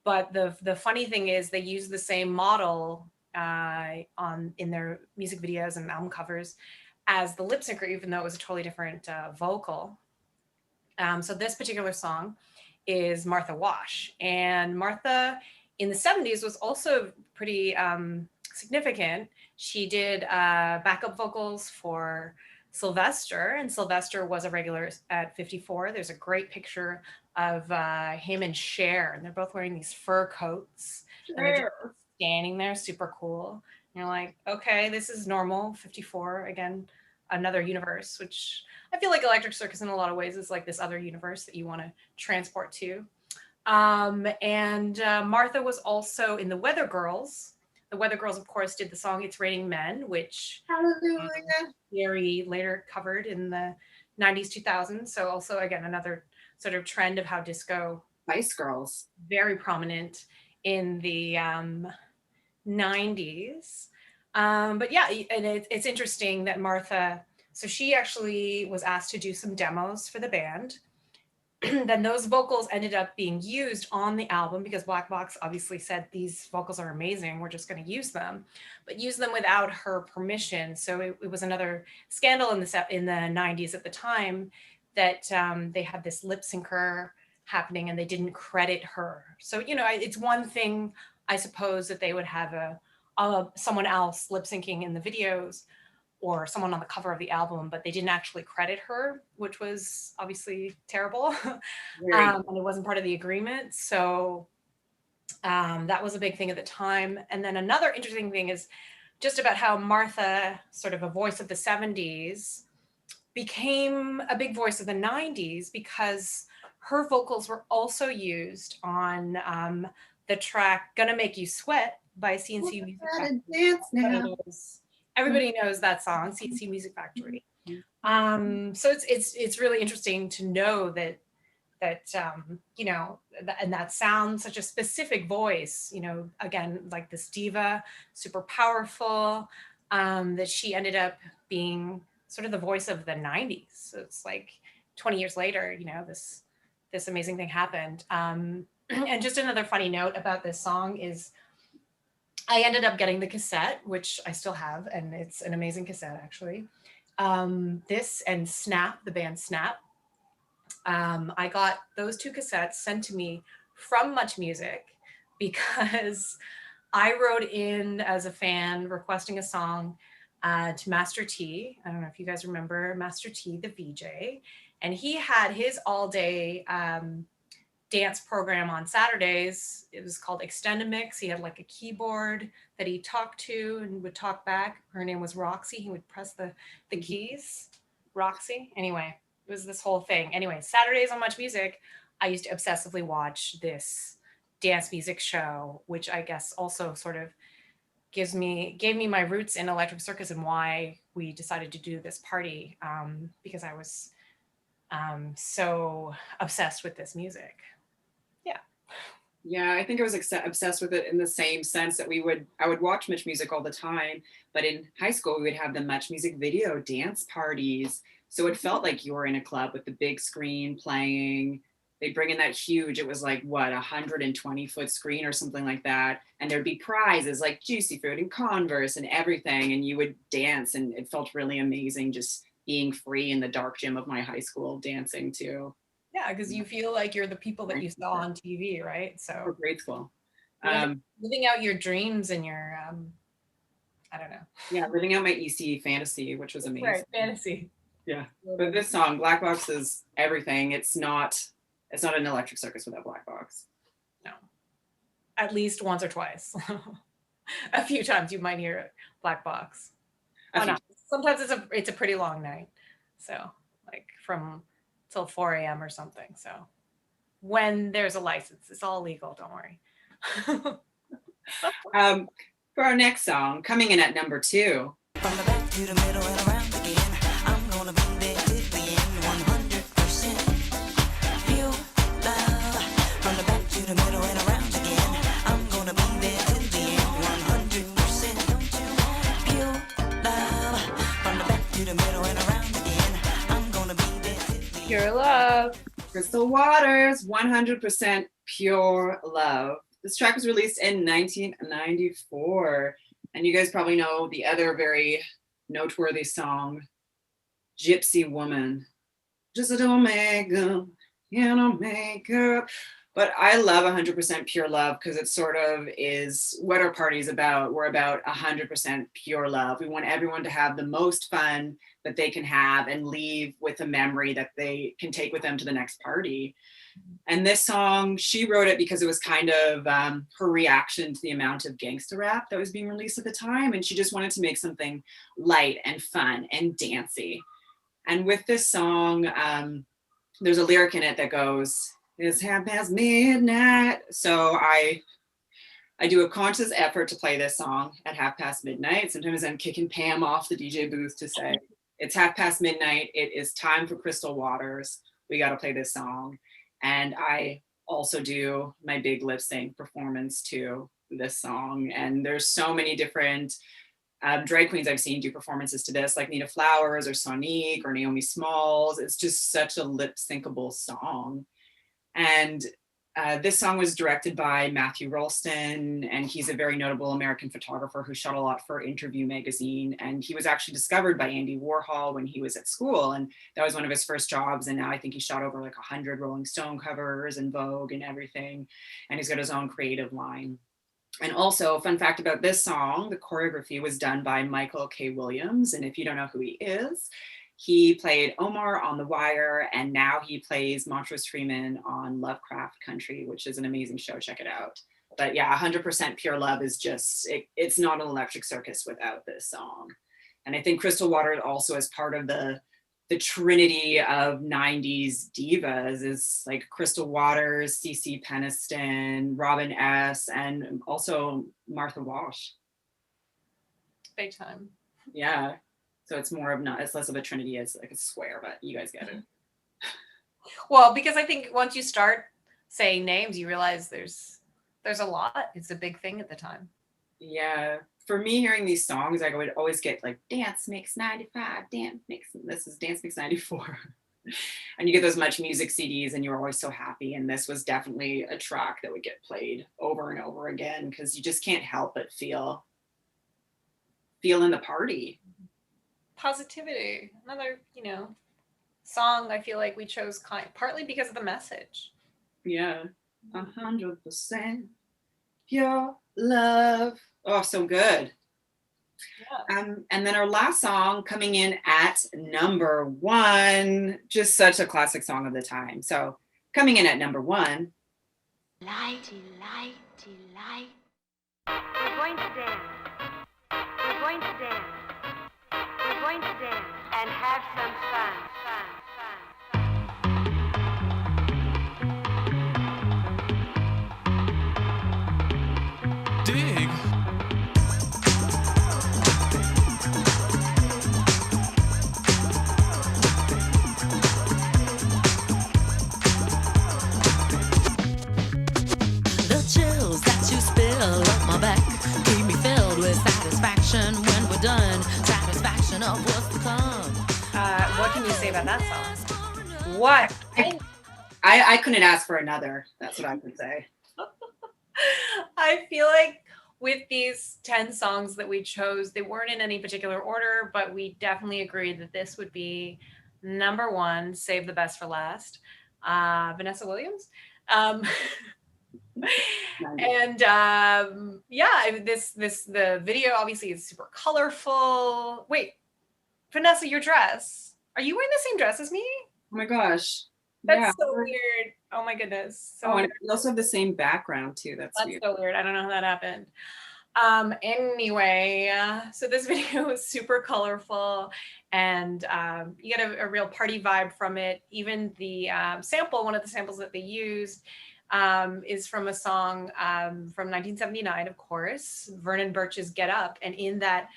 But the funny thing is they use the same model in their music videos and album covers as the lip syncer, even though it was a totally different vocal. So this particular song is Martha Wash. And Martha in the 70s was also pretty significant. She did backup vocals for Sylvester, and Sylvester was a regular at 54. There's a great picture of him and Cher, and they're both wearing these fur coats. And they're just standing there, super cool. And you're like, okay, this is normal. 54, again, another universe, which I feel like Electric Circus in a lot of ways is like this other universe that you want to transport to. And Martha was also in the Weather Girls. The Weather Girls, of course, did the song "It's Raining Men," which Hallelujah. Gary later covered in the 90s, 2000s. So also, again, another sort of trend of how disco Spice Girls. very prominent in the 90s. But yeah, and it's interesting that Martha, so she actually was asked to do some demos for the band. Then those vocals ended up being used on the album because Black Box obviously said these vocals are amazing, we're just going to use them, but use them without her permission. So it was another scandal in the 90s at the time that they had this lip syncer happening and they didn't credit her. So, you know, it's one thing, I suppose, that they would have someone else lip syncing in the videos or someone on the cover of the album, but they didn't actually credit her, which was obviously terrible. And it wasn't part of the agreement. So that was a big thing at the time. And then another interesting thing is just about how Martha, sort of a voice of the 70s, became a big voice of the 90s because her vocals were also used on the track Gonna Make You Sweat by CNC Music Factory. Everybody knows that song, CNC Music Factory. So it's really interesting to know that you know, and that sounds such a specific voice, you know, again, like this diva, super powerful, that she ended up being sort of the voice of the 90s. So it's like 20 years later, you know, this amazing thing happened. And just another funny note about this song is I ended up getting the cassette, which I still have, and it's an amazing cassette, actually. This and Snap, the band Snap. I got those two cassettes sent to me from Much Music because I wrote in as a fan requesting a song to Master T. I don't know if you guys remember Master T, the VJ. And he had his all-day dance program on Saturdays. It was called Extendamix. He had like a keyboard that he talked to and would talk back. Her name was Roxy. He would press the keys. Roxy. Anyway, it was this whole thing. Anyway, Saturdays on Much Music, I used to obsessively watch this dance music show, which I guess also sort of gave me my roots in Electric Circus and why we decided to do this party, because I was so obsessed with this music. Yeah, I think I was obsessed with it in the same sense that I would watch Much Music all the time, but in high school we would have the Much Music video dance parties. So it felt like you were in a club with the big screen playing. They'd bring in that huge, it was like what, 120-foot screen or something like that. And there'd be prizes like Juicy Fruit and Converse and everything. And you would dance and it felt really amazing just being free in the dark gym of my high school dancing too. Yeah, because you feel like you're the people that you saw on TV, right? So for grade school. Living out your dreams and your, I don't know. Yeah, living out my EC fantasy, which was amazing. Right, fantasy. Yeah, but this song, Black Box, is everything. It's not an Electric Circus without Black Box. No, at least once or twice. A few times you might hear it, Black Box. Sometimes it's a pretty long night. So like from till 4 a.m. or something. So when there's a license, it's all legal, don't worry. For our next song, coming in at number 2. From the back to the middle and around again, I'm gonna be there till the end, 100% pure love. From the back to the middle and around again, I'm gonna be there till the end, 100% pure love. From the back to the middle and around again, I'm gonna be there till the end. Pure love. Crystal Waters, 100% pure love. This track was released in 1994. And you guys probably know the other very noteworthy song, Gypsy Woman. Just don't make up, you don't make up. But I love 100% pure love because it sort of is what our party's about. We're about 100% pure love. We want everyone to have the most fun that they can have and leave with a memory that they can take with them to the next party. And this song, she wrote it because it was kind of her reaction to the amount of gangster rap that was being released at the time. And she just wanted to make something light and fun and dancey. And with this song, there's a lyric in it that goes, It's midnight. So I do a conscious effort to play this song at midnight. Sometimes I'm kicking Pam off the DJ booth to say, it's midnight. It is time for Crystal Waters. We got to play this song. And I also do my big lip sync performance to this song. And there's so many different drag queens I've seen do performances to this, like Nina Flowers or Sonique or Naomi Smalls. It's just such a lip syncable song. And this song was directed by Matthew Rolston, and he's a very notable American photographer who shot a lot for Interview magazine. And he was actually discovered by Andy Warhol when he was at school, and that was one of his first jobs. And now I think he shot over like 100 Rolling Stone covers and Vogue and everything. And he's got his own creative line. And also, fun fact about this song, the choreography was done by Michael K. Williams. And if you don't know who he is, he played Omar on The Wire, and now he plays Montrose Freeman on Lovecraft Country, which is an amazing show. Check it out. But yeah, 100% Pure Love is just, it's not an electric circus without this song. And I think Crystal Waters also is part of the trinity of 90s divas, is like Crystal Waters, CeCe Peniston, Robin S., and also Martha Wash. Big time. Yeah. So it's less of a trinity as like a square, but you guys get it. Well, because I think once you start saying names, you realize there's a lot. It's a big thing at the time. Yeah. For me, hearing these songs, I would always get like Dance Mix 95, this is Dance Mix 94. And you get those Much Music CDs and you're always so happy. And this was definitely a track that would get played over and over again because you just can't help but feel in the party. Positivity, another song I feel like we chose partly because of the message. Yeah, 100% pure love. Oh, so good. Yeah. And then our last song coming in at number 1, just such a classic song of the time. So coming in at number 1. Lighty, lighty, light. We're going to dance. We're going to dance. We're going to dance and have some fun. Dig. The chills that you spill up my back keep me filled with satisfaction when we're done. Satisfaction of what's to come. What can you say about that song? What? I couldn't ask for another. That's what I would say. I feel like with these 10 songs that we chose, they weren't in any particular order, but we definitely agreed that this would be number 1, save the best for last. Vanessa Williams. And the video obviously is super colorful. Wait, Vanessa, your dress. Are you wearing the same dress as me? Oh my gosh. That's so weird. Oh my goodness. So and we also have the same background too. That's weird. So weird. I don't know how that happened. Anyway, so this video is super colorful and you get a real party vibe from it. Even the sample, one of the samples that they used is from a song from 1979, of course, Vernon Birch's Get Up. And in that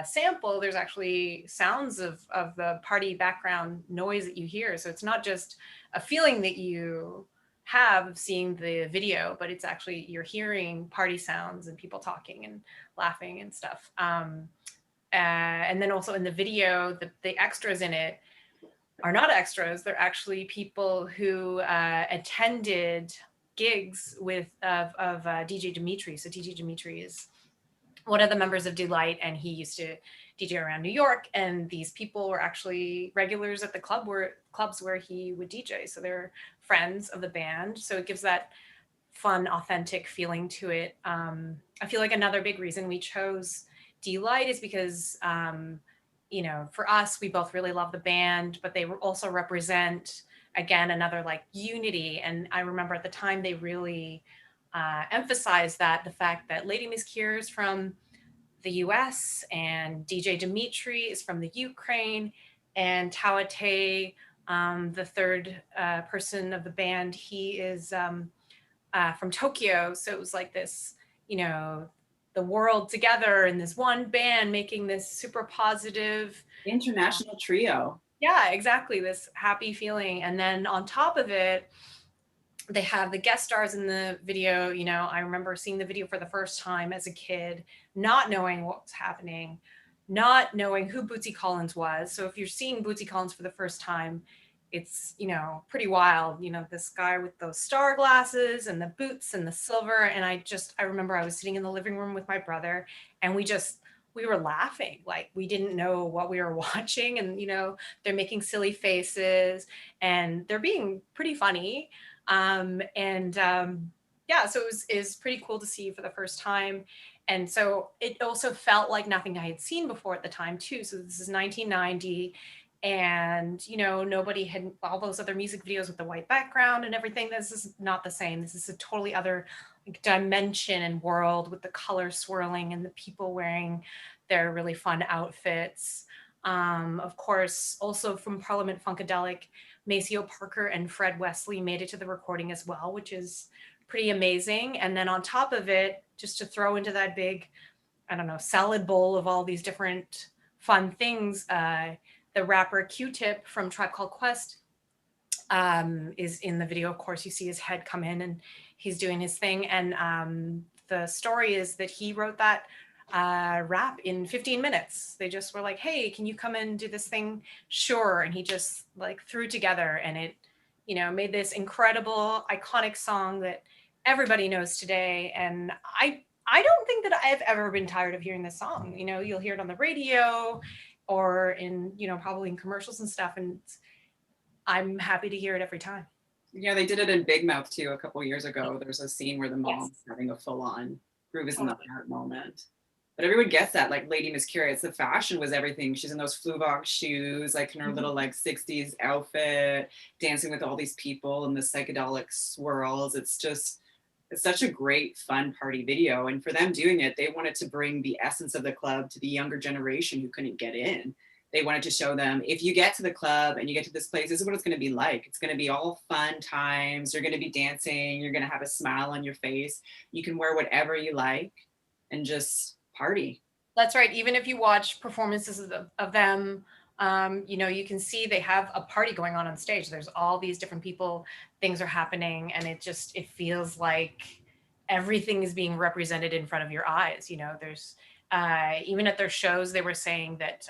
sample, there's actually sounds of the party background noise that you hear. So it's not just a feeling that you have seeing the video, but it's actually, you're hearing party sounds and people talking and laughing and stuff. And then also in the video, the extras in it are not extras. They're actually people who attended gigs of DJ Dimitri. So DJ Dimitri is one of the members of Delight, and he used to DJ around New York. And these people were actually regulars at the clubs where he would DJ. So they're friends of the band. So it gives that fun, authentic feeling to it. I feel like another big reason we chose Delight is because, for us, we both really love the band, but they also represent, again, another like unity. And I remember at the time they really emphasized the fact that Lady Miss Kier is from the US and DJ Dimitri is from the Ukraine, and Tawate The third person of the band, he is from Tokyo. So it was like this, you know, the world together in this one band making this super positive International trio. yeah, exactly, this happy feeling. And then on top of it, they have the guest stars in the video. You know, I remember seeing the video for the first time as a kid, not knowing what was happening, not knowing who Bootsy Collins was. So if you're seeing Bootsy Collins for the first time, it's, you know, pretty wild. You know, this guy with those star glasses and the boots and the silver. And I remember I was sitting in the living room with my brother, and we were laughing, like we didn't know what we were watching. And, you know, they're making silly faces and they're being pretty funny. Yeah, so it was pretty cool to see for the first time. And so it also felt like nothing I had seen before at the time too. So this is 1990, and, you know, nobody had all those other music videos with the white background and everything. This is not the same. This is a totally other like dimension and world with the color swirling and the people wearing their really fun outfits. Of course, also from Parliament Funkadelic, Maceo Parker and Fred Wesley made it to the recording as well, which is pretty amazing. And then on top of it, just to throw into that big, I don't know, salad bowl of all these different fun things, the rapper Q-Tip from Tribe Called Quest is in the video. Of course, you see his head come in and he's doing his thing. And the story is that he wrote that rap in 15 minutes. They just were like, hey, can you come and do this thing? Sure. And he just like threw together, and it, you know, made this incredible, iconic song that everybody knows today. And I don't think that I've ever been tired of hearing this song. You know, you'll hear it on the radio or in, you know, probably in commercials and stuff. And I'm happy to hear it every time. Yeah, they did it in Big Mouth too a couple years ago. There's a scene where the mom's having a full-on Groove is in the Heart moment. But everyone gets that, like Lady Miss Curious, the fashion was everything. She's in those Fluvox shoes, like in her little like 60s outfit, dancing with all these people and the psychedelic swirls. It's such a great fun party video. And for them doing it, they wanted to bring the essence of the club to the younger generation who couldn't get in. They wanted to show them, if you get to the club and you get to this place, this is what it's going to be like. It's going to be all fun times. You're going to be dancing. You're going to have a smile on your face. You can wear whatever you like and just party. That's right. Even if you watch performances of them, you know, you can see they have a party going on stage. There's all these different people, things are happening, and it feels like everything is being represented in front of your eyes. You know, there's even at their shows, they were saying that,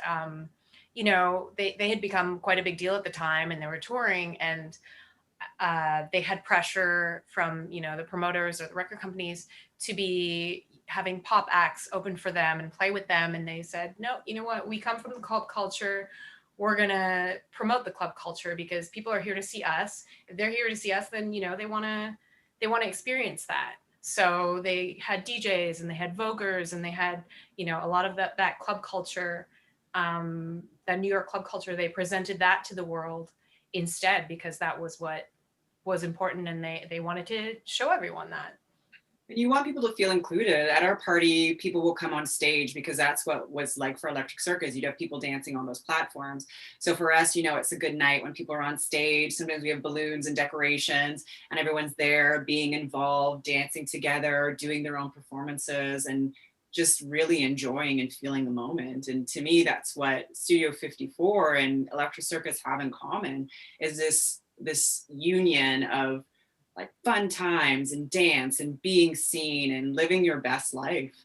you know, they had become quite a big deal at the time, and they were touring, and they had pressure from, you know, the promoters or the record companies to be having pop acts open for them and play with them. And they said, no, you know what, we come from the club culture. We're going to promote the club culture because people are here to see us. If they're here to see us, then, you know, they want to experience that. So they had DJs and they had Voguers and they had, you know, a lot of that club culture, that New York club culture, they presented that to the world instead, because that was what was important. And they wanted to show everyone that. You want people to feel included. At our party, people will come on stage because that's what was like for Electric Circus. You'd have people dancing on those platforms. So for us, you know, it's a good night when people are on stage. Sometimes we have balloons and decorations and everyone's there being involved, dancing together, doing their own performances, and just really enjoying and feeling the moment. And to me, that's what Studio 54 and Electric Circus have in common, is this union of like fun times and dance and being seen and living your best life.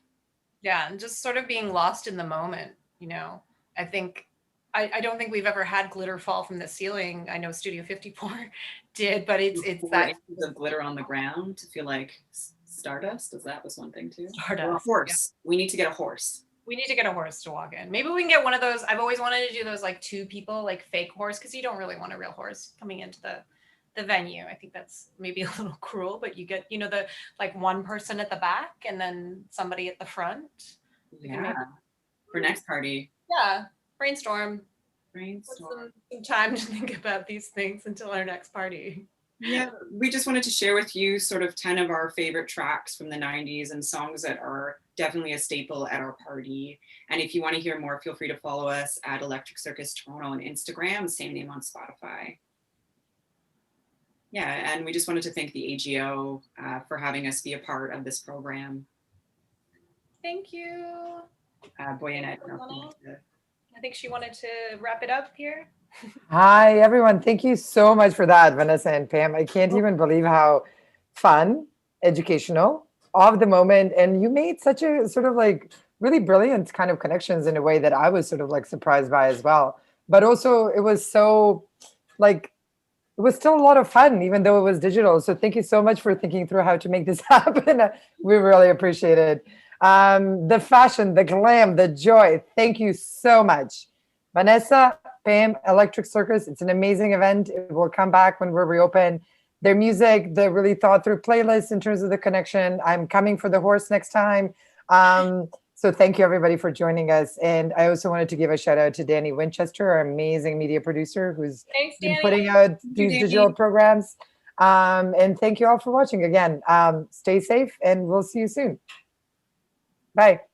Yeah, and just sort of being lost in the moment, you know. I think, I don't think we've ever had glitter fall from the ceiling. I know Studio 54 did, but it's that of glitter on the ground to feel like stardust. That was one thing too. Stardust. Or a horse. Yeah. We need to get a horse. We need to get a horse to walk in. Maybe we can get one of those. I've always wanted to do those like two people, like fake horse, because you don't really want a real horse coming into the venue. I think that's maybe a little cruel, but you get, you know, the like one person at the back and then somebody at the front. Yeah. For next party. Yeah. Brainstorm. Some time to think about these things until our next party. Yeah, we just wanted to share with you sort of 10 of our favorite tracks from the 90s and songs that are definitely a staple at our party. And if you want to hear more, feel free to follow us at Electric Circus Toronto on Instagram, same name on Spotify. Yeah, and we just wanted to thank the AGO for having us be a part of this program. Thank you. Boyanette, I think she wanted to wrap it up here. Hi, everyone. Thank you so much for that, Vanessa and Pam. I can't even believe how fun, educational, of the moment, and you made such a sort of like really brilliant kind of connections in a way that I was sort of like surprised by as well. But also, it was so like it was still a lot of fun, even though it was digital. So thank you so much for thinking through how to make this happen. We really appreciate it. The fashion, the glam, the joy. Thank you so much, Vanessa, Pam, Electric Circus. It's an amazing event. It will come back when we're reopened. Their music, the really thought through playlist in terms of the connection. I'm coming for the horse next time. So thank you everybody for joining us. And I also wanted to give a shout out to Danny Winchester, our amazing media producer who's Thanks, been Danny. putting out these Danny. digital programs. And thank you all for watching again. Stay safe and we'll see you soon. Bye.